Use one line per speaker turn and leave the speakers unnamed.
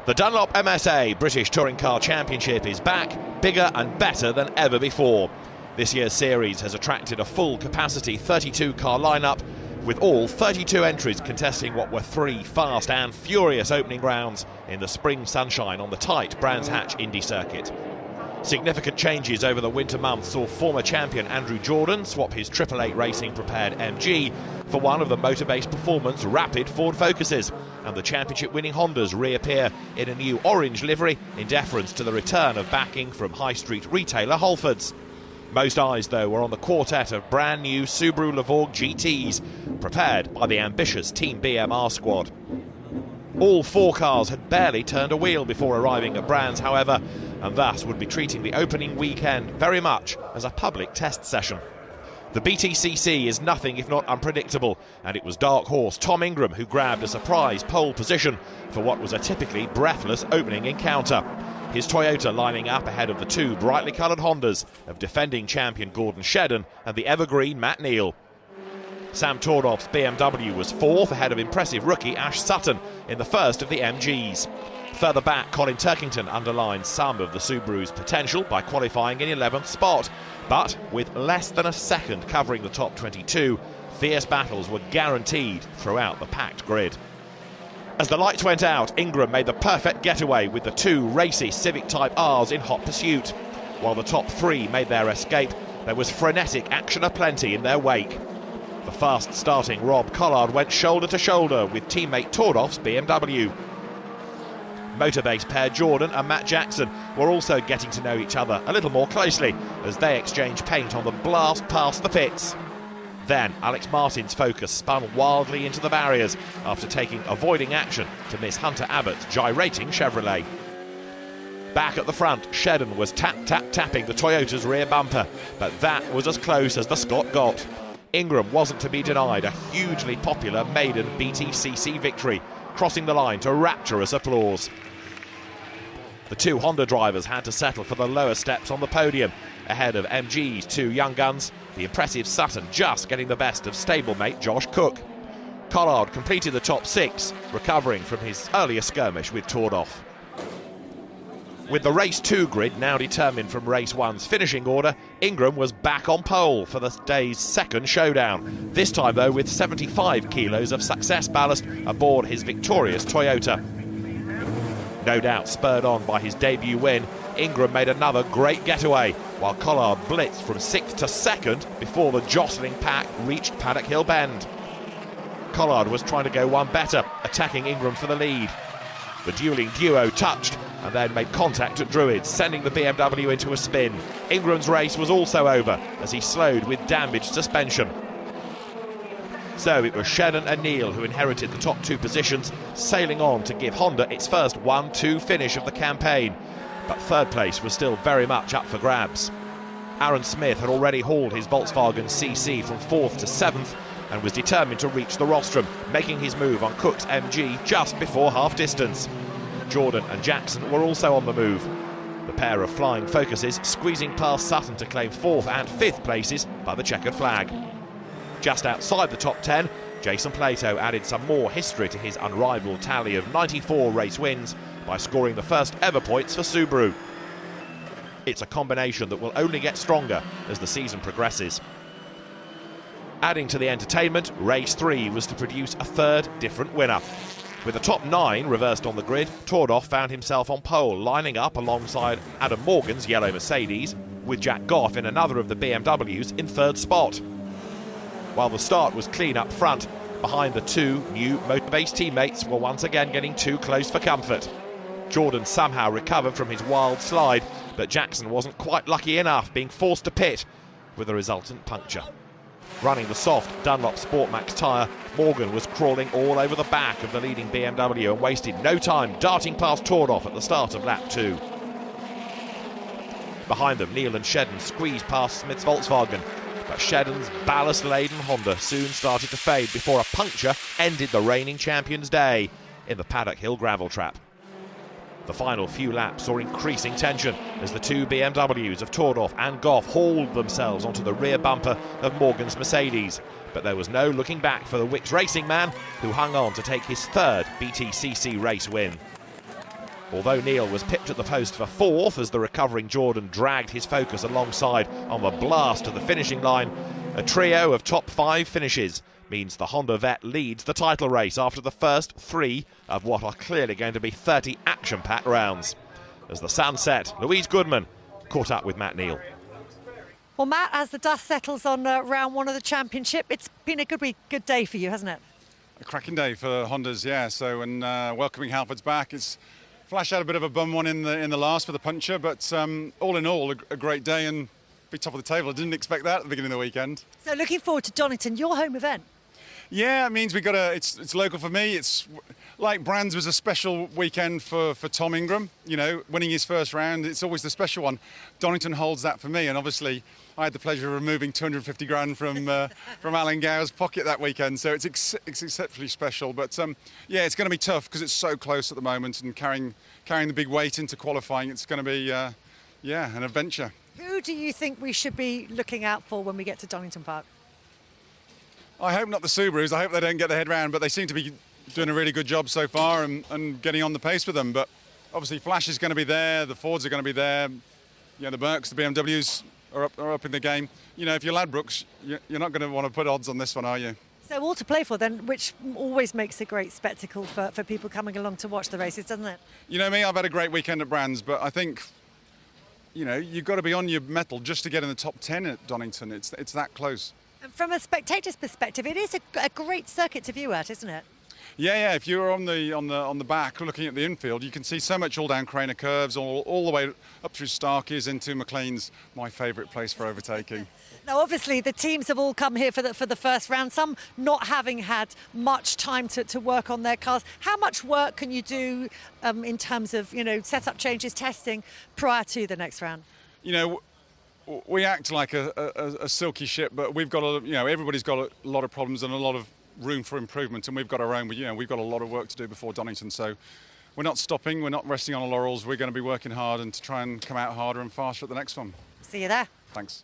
The Dunlop MSA British Touring Car Championship is back, bigger and better than ever before. This year's series has attracted a full capacity 32-car lineup, with all 32 entries contesting what were 3 fast and furious opening rounds in the spring sunshine on the tight Brands Hatch Indy circuit. Significant changes over the winter months saw former champion Andrew Jordan swap his 888 Racing prepared MG for one of the Motorbase Performance Rapid Ford Focuses, and the championship-winning Hondas reappear in a new orange livery in deference to the return of backing from high street retailer Halfords. Most eyes, though, were on the quartet of brand new Subaru Levorg GTs, prepared by the ambitious Team BMR squad. All 4 cars had barely turned a wheel before arriving at Brands, however, and thus would be treating the opening weekend very much as a public test session. The BTCC is nothing if not unpredictable, and it was dark horse Tom Ingram who grabbed a surprise pole position for what was a typically breathless opening encounter. His Toyota lining up ahead of the 2 brightly coloured Hondas of defending champion Gordon Shedden and the evergreen Matt Neal. Sam Tordoff's BMW was 4th ahead of impressive rookie Ash Sutton in the first of the MGs. Further back, Colin Turkington underlined some of the Subaru's potential by qualifying in 11th spot, but with less than a second covering the top 22, fierce battles were guaranteed throughout the packed grid. As the lights went out, Ingram made the perfect getaway with the 2 racy Civic Type Rs in hot pursuit. While the top 3 made their escape, there was frenetic action aplenty in their wake. The fast-starting Rob Collard went shoulder to shoulder with teammate Tordoff's BMW. Motorbase pair Jordan and Matt Jackson were also getting to know each other a little more closely as they exchanged paint on the blast past the pits. Then Alex Martin's Focus spun wildly into the barriers after taking avoiding action to miss Hunter Abbott's gyrating Chevrolet. Back at the front, Shedden was tapping the Toyota's rear bumper, but that was as close as the Scot got. Ingram wasn't to be denied a hugely popular maiden BTCC victory, crossing the line to rapturous applause. The 2 Honda drivers had to settle for the lower steps on the podium, ahead of MG's 2 young guns, the impressive Sutton just getting the best of stablemate Josh Cook. Collard completed the top 6, recovering from his earlier skirmish with Tordoff. With the Race 2 grid now determined from Race 1's finishing order, Ingram was back on pole for the day's second showdown, this time though with 75 kilos of success ballast aboard his victorious Toyota. No doubt spurred on by his debut win, Ingram made another great getaway, while Collard blitzed from 6th to 2nd before the jostling pack reached Paddock Hill Bend. Collard was trying to go one better, attacking Ingram for the lead. The dueling duo touched and then made contact at Druids, sending the BMW into a spin. Ingram's race was also over as he slowed with damaged suspension. So it was Shedden and Neal who inherited the top 2 positions, sailing on to give Honda its first 1-2 finish of the campaign. But 3rd place was still very much up for grabs. Aaron Smith had already hauled his Volkswagen CC from 4th to 7th and was determined to reach the rostrum, making his move on Cook's MG just before half distance. Jordan and Jackson were also on the move, the pair of flying Focuses squeezing past Sutton to claim 4th and 5th places by the checkered flag. Just outside the top 10, Jason Plato added some more history to his unrivaled tally of 94 race wins by scoring the first ever points for Subaru. It's a combination that will only get stronger as the season progresses. Adding to the entertainment, Race 3 was to produce a 3rd different winner. With the top 9 reversed on the grid, Tordoff found himself on pole, lining up alongside Adam Morgan's yellow Mercedes, with Jack Goff in another of the BMWs in 3rd spot. While the start was clean up front, behind the 2 new Motorbase teammates were once again getting too close for comfort. Jordan somehow recovered from his wild slide, but Jackson wasn't quite lucky enough, being forced to pit with a resultant puncture. Running the soft Dunlop Sportmax tyre, Morgan was crawling all over the back of the leading BMW and wasted no time darting past Tordoff at the start of lap 2. Behind them, Neal and Shedden squeezed past Smith's Volkswagen, but Shedden's ballast-laden Honda soon started to fade before a puncture ended the reigning champion's day in the Paddock Hill gravel trap. The final few laps saw increasing tension as the 2 BMWs of Tordoff and Goff hauled themselves onto the rear bumper of Morgan's Mercedes, but there was no looking back for the Wicks Racing man, who hung on to take his 3rd BTCC race win. Although Neil was pipped at the post for 4th as the recovering Jordan dragged his focus alongside on the blast to the finishing line, a trio of top 5 finishes means the Honda vet leads the title race after the first 3 of what are clearly going to be 30 action-packed rounds. As the sun set, Louise Goodman caught up with Matt Neal.
Well, Matt, as the dust settles on round 1 of the championship, it's been a good day for you, hasn't it?
A cracking day for Hondas, yeah. So, and welcoming Halford's back. It's Flash had a bit of a bum one in the last for the puncher, but all in all, a great day and be top of the table. I didn't expect that at the beginning of the weekend.
So, looking forward to Donington, your home event.
Yeah, it means we got it's local for me. It's like Brands was a special weekend for Tom Ingram. You know, winning his first round, it's always the special one. Donington holds that for me, and obviously I had the pleasure of removing 250 grand from Alan Gower's pocket that weekend, so it's exceptionally special. But yeah, it's going to be tough because it's so close at the moment, and carrying the big weight into qualifying, it's going to be yeah, an adventure.
Who do you think we should be looking out for when we get to Donington Park?
I hope not the Subarus. I hope they don't get their head round, but they seem to be doing a really good job so far and getting on the pace with them. But obviously Flash is going to be there, the Fords are going to be there, you know, the Mercs, the BMWs are up in the game. You know, if you're Ladbrokes, you're not going to want to put odds on this one, are you?
So all to play for then, which always makes a great spectacle for people coming along to watch the races, doesn't it? You
know me, I've had a great weekend at Brands, but I think, you know, you've got to be on your mettle just to get in the top 10 at Donington. It's that close.
And from a spectator's perspective, it is a great circuit to view at, isn't it?
Yeah. If you're on the back looking at the infield, you can see so much all down Craner curves, all the way up through Starkey's into McLean's, my favourite place for overtaking.
Now, obviously, the teams have all come here for the first round. Some not having had much time to work on their cars. How much work can you do in terms of setup changes, testing prior to the next round?
You know, we act like a silky ship, but we've got everybody's got a lot of problems and a lot of room for improvement, and we've got our own. We've got a lot of work to do before Donington, so we're not stopping, we're not resting on our laurels. We're going to be working hard and to try and come out harder and faster at the next one.
See you there.
Thanks.